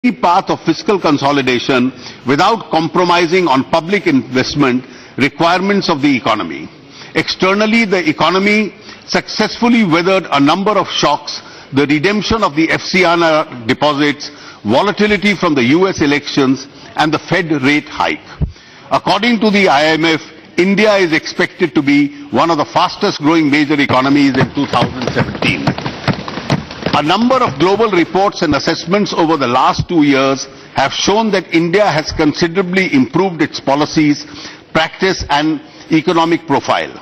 path of fiscal consolidation without compromising on public investment requirements of the economy. Externally, the economy successfully weathered a number of shocks: the redemption of the FCNR deposits, volatility from the US elections, and the Fed rate hike. According to the IMF, India is expected to be one of the fastest growing major economies in 2017. A number of global reports and assessments over the last 2 years have shown that India has considerably improved its policies, practice and economic profile.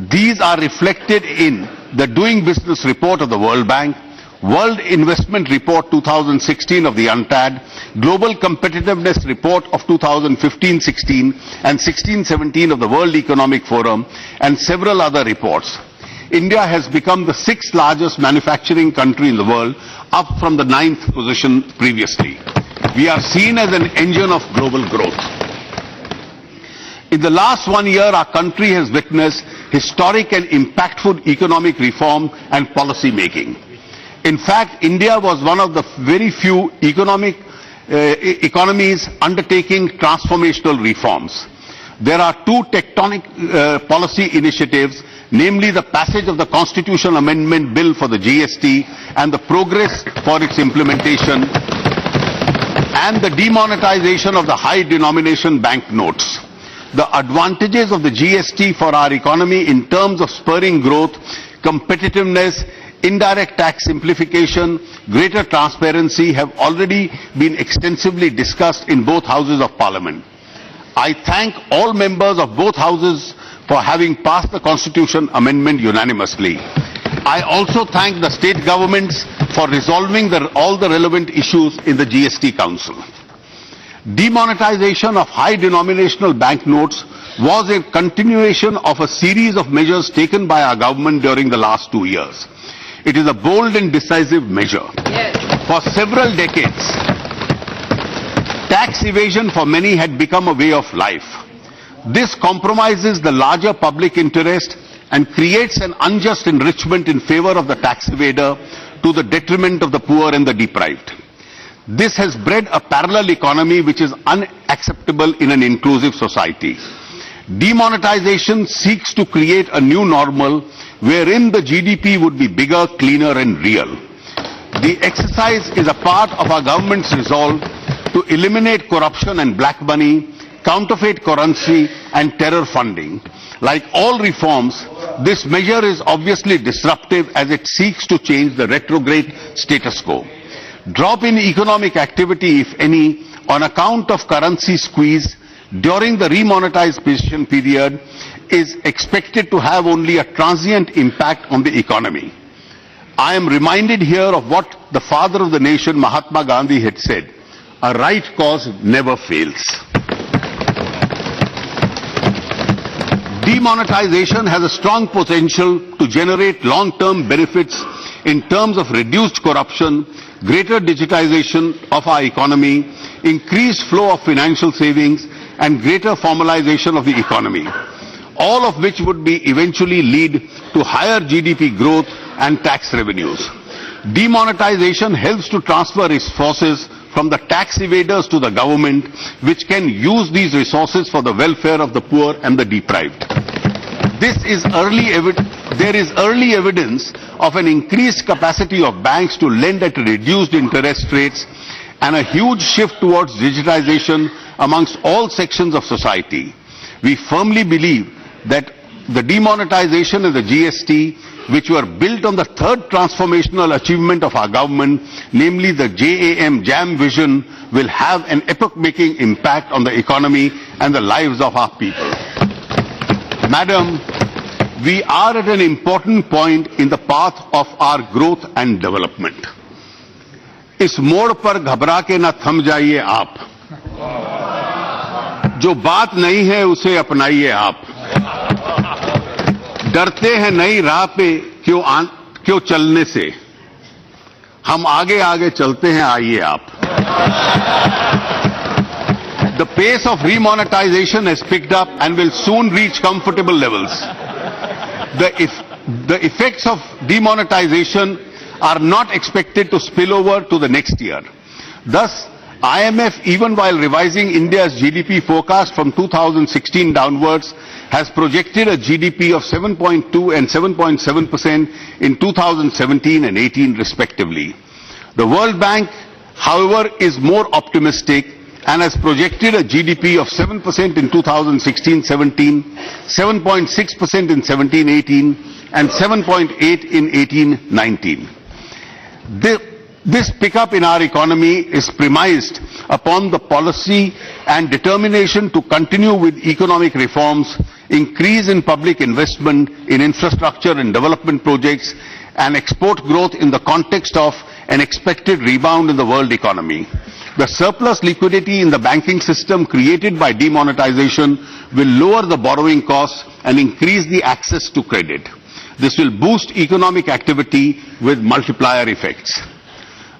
These are reflected in the Doing Business report of the World Bank, World Investment Report 2016 of the UNCTAD, Global Competitiveness Report of 2015-16 and 16-17 of the World Economic Forum, and several other reports. India has become the 6th largest manufacturing country in the world, up from the 9th position previously. We are seen as an engine of global growth. In the last 1 year, our country has witnessed historic and impactful economic reform and policy making. In fact, India was one of the very few economies undertaking transformational reforms. There are two tectonic policy initiatives, namely the passage of the Constitution Amendment Bill for the GST and the progress for its implementation, and the demonetization of the high denomination bank notes. The advantages of the GST for our economy in terms of spurring growth, competitiveness, indirect tax simplification, greater transparency have already been extensively discussed in both houses of Parliament. I thank all members of both houses for having passed the Constitution Amendment unanimously. I also thank the state governments for resolving all the relevant issues in the GST Council. Demonetization of high denominational banknotes was a continuation of a series of measures taken by our government during the last 2 years. It is a bold and decisive measure. Yes. For several decades, tax evasion for many had become a way of life. This compromises the larger public interest and creates an unjust enrichment in favor of the tax evader to the detriment of the poor and the deprived. This has bred a parallel economy which is unacceptable in an inclusive society. Demonetization seeks to create a new normal wherein the GDP would be bigger, cleaner and real. The exercise is a part of our government's resolve to eliminate corruption and black money, counterfeit currency and terror funding. Like all reforms, this measure is obviously disruptive as it seeks to change the retrograde status quo. Drop in economic activity, if any, on account of currency squeeze during the remonetization period is expected to have only a transient impact on the economy. I am reminded here of what the father of the nation, Mahatma Gandhi, had said: a right cause never fails. Demonetization has a strong potential to generate long-term benefits in terms of reduced corruption, greater digitization of our economy, increased flow of financial savings, and greater formalization of the economy, all of which would be eventually lead to higher GDP growth and tax revenues. Demonetization helps to transfer resources from the tax evaders to the government, which can use these resources for the welfare of the poor and the deprived. There is early evidence of an increased capacity of banks to lend at reduced interest rates and a huge shift towards digitization amongst all sections of society. We firmly believe that the demonetization and the GST, which were built on the third transformational achievement of our government, namely the JAM vision, will have an epoch-making impact on the economy and the lives of our people. Madam, we are at an important point in the path of our growth and development. इस मोड़ पर घबरा के न थम जाइए आप, जो बात नहीं है उसे अपनाइए आप, डरते हैं नई राह पे क्यों चलने से, हम आगे आगे चलते हैं आइए आप. The pace of remonetization has picked up and will soon reach comfortable levels. The effects of demonetization are not expected to spill over to the next year. Thus, IMF, even while revising India's GDP forecast from 2016 downwards, has projected a GDP of 7.2 and 7.7% in 2017 and 18 respectively. The World Bank, however, is more optimistic and has projected a GDP of 7% in 2016-17, 7.6% in 17-18, and 7.8 in 18-19. This pickup in our economy is premised upon the policy and determination to continue with economic reforms, increase in public investment in infrastructure and development projects, and export growth in the context of an expected rebound in the world economy. The surplus liquidity in the banking system created by demonetization will lower the borrowing costs and increase the access to credit. This will boost economic activity with multiplier effects.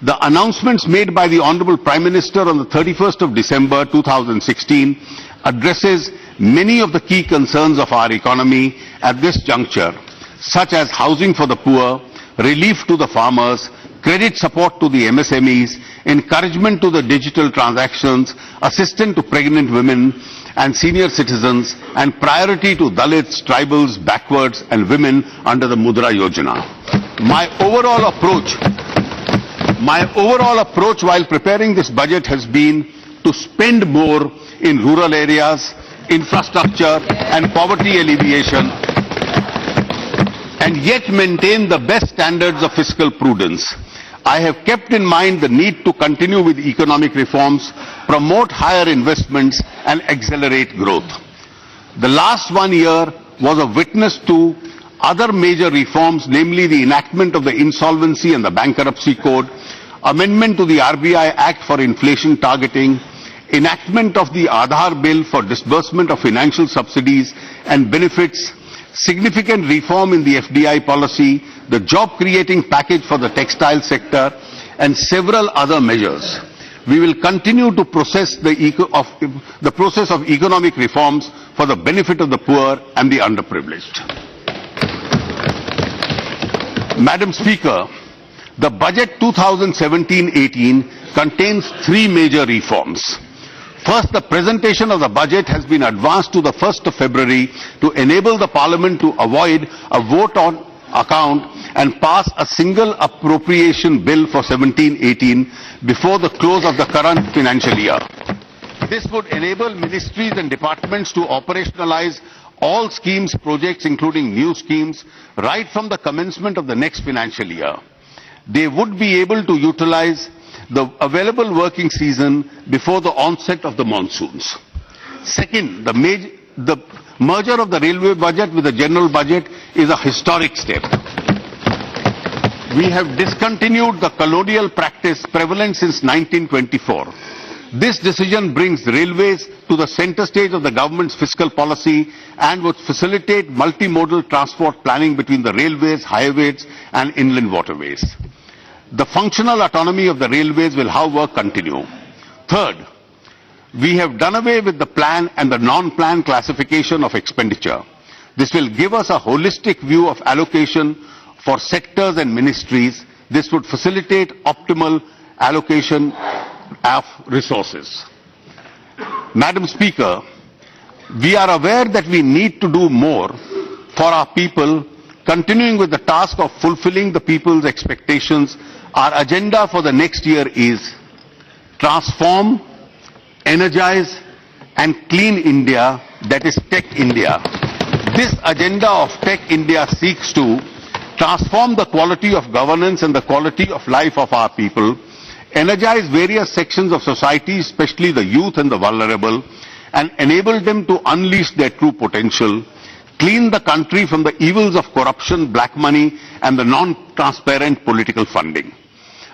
The announcements made by the Honorable Prime Minister on the 31st of December 2016 addresses many of the key concerns of our economy at this juncture, such as housing for the poor, relief to the farmers, credit support to the MSMEs, encouragement to the digital transactions, assistance to pregnant women and senior citizens, and priority to Dalits, tribals, backwards and women under the Mudra Yojana. My overall approach while preparing this budget has been to spend more in rural areas, infrastructure and poverty alleviation, and yet maintain the best standards of fiscal prudence. I have kept in mind the need to continue with economic reforms, promote higher investments and accelerate growth. The last 1 year was a witness to other major reforms, namely the enactment of the Insolvency and the Bankruptcy Code, amendment to the RBI Act for inflation targeting, enactment of the Aadhaar Bill for disbursement of financial subsidies and benefits, significant reform in the FDI policy, the job-creating package for the textile sector, and several other measures. We will continue to process the process of economic reforms for the benefit of the poor and the underprivileged. Madam Speaker, the budget 2017-18 contains 3 major reforms. First, the presentation of the budget has been advanced to the 1st of February to enable the Parliament to avoid a vote on account and pass a single appropriation bill for 17-18 before the close of the current financial year. This would enable ministries and departments to operationalize all schemes, projects, including new schemes, right from the commencement of the next financial year. They would be able to utilize the available working season before the onset of the monsoons. Second, the merger of the railway budget with the general budget is a historic step. We have discontinued the colonial practice prevalent since 1924. This decision brings railways to the center stage of the government's fiscal policy and would facilitate multimodal transport planning between the railways, highways and inland waterways. The functional autonomy of the railways will, however, continue. Third, we have done away with the plan and the non-plan classification of expenditure. This will give us a holistic view of allocation for sectors and ministries. This would facilitate optimal allocation of resources. Madam Speaker, we are aware that we need to do more for our people. Continuing with the task of fulfilling the people's expectations, our agenda for the next year is transform, energize and clean India, that is Tech India. This agenda of Tech India seeks to transform the quality of governance and the quality of life of our people, energize various sections of society, especially the youth and the vulnerable, and enable them to unleash their true potential, clean the country from the evils of corruption, black money and the non-transparent political funding.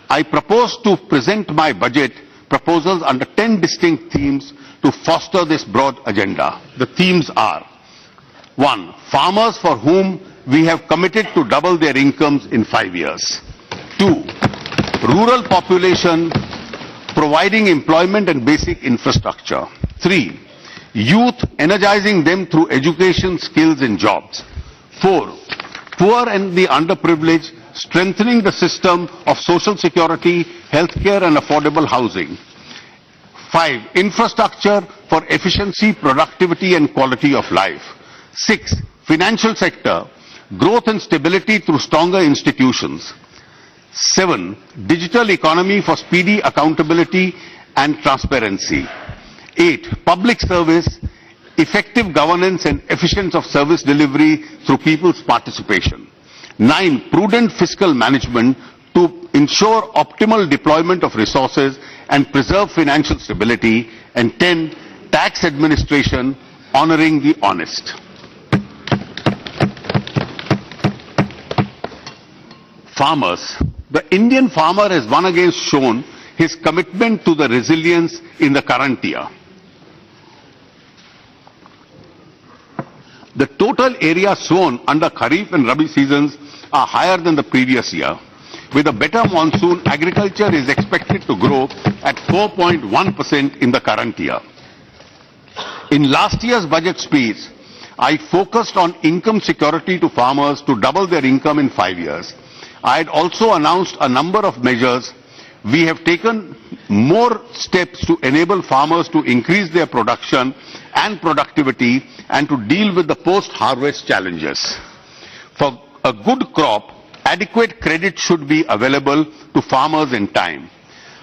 I propose to present my budget proposals under 10 distinct themes to foster this broad agenda. The themes are: 1. Farmers for whom we have committed to double their incomes in 5 years. 2. Rural population, providing employment and basic infrastructure. 3. Youth, energizing them through education, skills and jobs. 4. Poor and the underprivileged, strengthening the system of social security, healthcare and affordable housing. 5. Infrastructure for efficiency, productivity and quality of life. 6. Financial sector, growth and stability through stronger institutions. 7. Digital economy for speedy accountability and transparency. 8. Public service, effective governance and efficiency of service delivery through people's participation. 9. Prudent fiscal management to ensure optimal deployment of resources and preserve financial stability. And 10. Tax administration, honoring the honest. Farmers. The Indian farmer has once again shown his commitment to the resilience in the current year. The total area sown under Kharif and Rabi seasons are higher than the previous year. With a better monsoon, agriculture is expected to grow at 4.1% in the current year. In last year's budget speech, I focused on income security to farmers to double their income in 5 years. I had also announced a number of measures. We have taken more steps to enable farmers to increase their production and productivity and to deal with the post-harvest challenges. For a good crop, adequate credit should be available to farmers in time.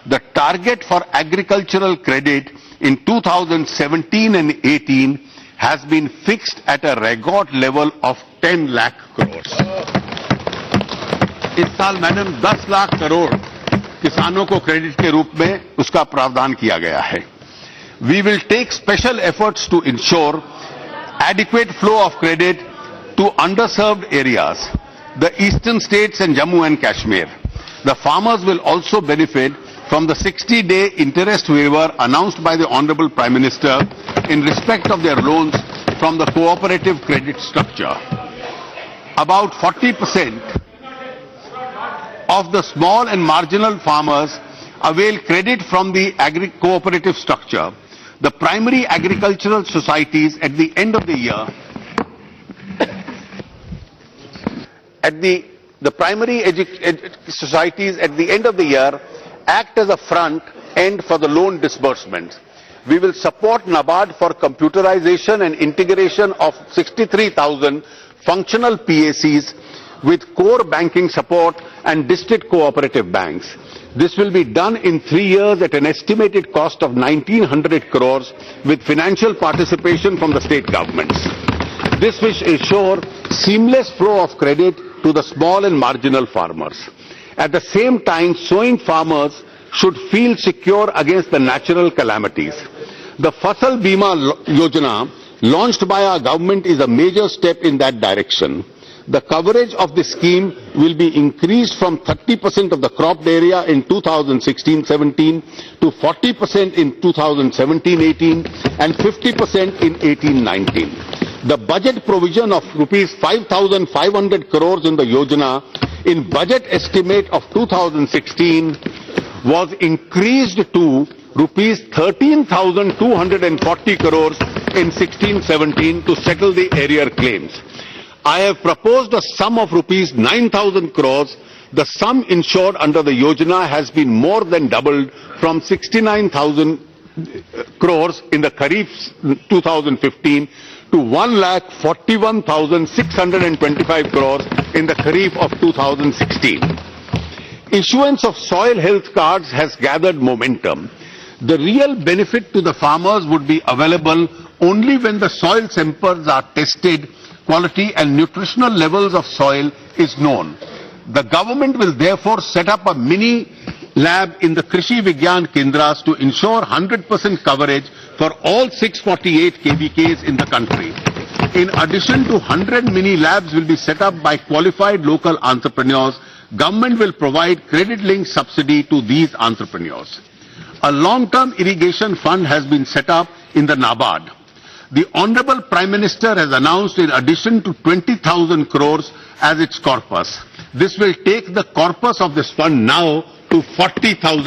The target for agricultural credit in 2017 and 18 has been fixed at a record level of 10 lakh crores. इस साल madam 10 lakh crore किसानों को credit के रूप में उसका प्रावधान किया गया है. We will take special efforts to ensure adequate flow of credit to underserved areas, the eastern states and Jammu and Kashmir. The farmers will also benefit from the 60-day interest waiver announced by the Honorable Prime Minister in respect of their loans from the cooperative credit structure. About 40% of the small and marginal farmers avail credit from the cooperative structure. The primary agricultural societies at the end of the year, the primary societies at the end of the year act as a front end for the loan disbursements. We will support NABARD for computerization and integration of 63,000 functional PACs with core banking support and district cooperative banks. This will be done in 3 years at an estimated cost of 1,900 crores with financial participation from the state governments. This will ensure seamless flow of credit to the small and marginal farmers. At the same time, sowing farmers should feel secure against the natural calamities. The Fasal Bima Yojana launched by our government is a major step in that direction. The coverage of the scheme will be increased from 30% of the cropped area in 2016-17 to 40% in 2017-18 and 50% in 18-19. The budget provision of rupees 5,500 crores in the Yojana in budget estimate of 2016 was increased to rupees 13,240 crores in 16-17 to settle the arrear claims. I have proposed a sum of rupees 9,000 crores. The sum insured under the Yojana has been more than doubled from 69,000 crores in the Kharif 2015 to 1,41,625 crores in the Kharif of 2016. Issuance of soil health cards has gathered momentum. The real benefit to the farmers would be available only when the soil samples are tested, quality and nutritional levels of soil is known. The government will therefore set up a mini lab in the Krishi Vigyan Kendras to ensure 100% coverage for all 648 KVKs in the country. In addition to 100 mini labs will be set up by qualified local entrepreneurs. Government will provide credit-linked subsidy to these entrepreneurs. A long-term irrigation fund has been set up in the NABARD. The Honorable Prime Minister has announced in addition to 20,000 crores as its corpus. This will take the corpus of this fund now to 40,000